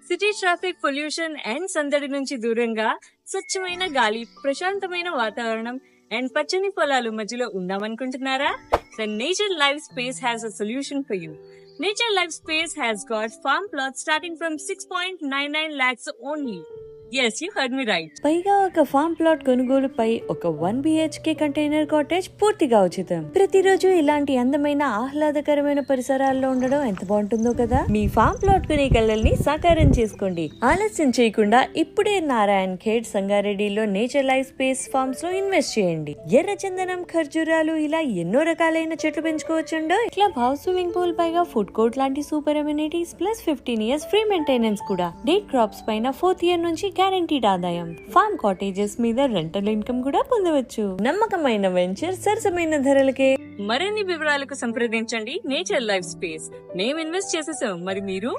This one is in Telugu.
సిటీ ట్రాఫిక్, పొల్యూషన్ అండ్ సందడి నుంచి దూరంగా స్వచ్ఛమైన గాలి, ప్రశాంతమైన వాతావరణం అండ్ పచ్చని పొలాలు మధ్యలో ఉందామనుకుంటున్నారా? The Nature Life Space has a solution for you. Nature Life Space has got farm plots starting from 6.99 lakhs only. Yes, you heard me right. పైగా ఒక ఫామ్ ప్లాట్ కొనుగోలుపై ఒక 1 BHK కంటైనర్ కాటేజ్ పూర్తిగా ఉచితం. ప్రతిరోజు ఇలాంటి అందమైన ఆహ్లాదకరమైన పరిసరాల్లో ఉండడం ఎంత బాగుంటుందో కదా. మీ ఫామ్ ప్లాట్ కొనే కలల్ని సాకారం చేసుకోండి. ఆలస్యం చేయకుండా ఇప్పుడే నారాయణ్ ఖేడ్, సంగారెడ్డిలో నేచర్ లైఫ్ స్పేస్ ఫార్మ్స్ లో ఇన్వెస్ట్ చేయండి. ఎర్రచందనం, ఖర్జూరాలు ఇలా ఎన్నో రకాలైన చెట్లు పెంచుకోవచ్చుండో. క్లబ్ హౌస్, స్విమ్మింగ్ పూల్, పైగా ఫుడ్ కోర్ట్ లాంటి super amenities plus 15 years free maintenance కూడా. డేట్ క్రాప్స్ పైన 4th year నుంచి గ్యారంటీడ్ ఆదాయం. ఫార్మ్ కాటేజెస్ మీద రెంటల్ ఇన్కమ్ కూడా పొందవచ్చు. నమ్మకమైన వెంచర్, సరసమైన ధరలకే. మరిన్ని వివరాలకు సంప్రదించండి నేచర్ లైఫ్ స్పేస్. మేము ఇన్వెస్ట్ చేసేసాం, మరి మీరు?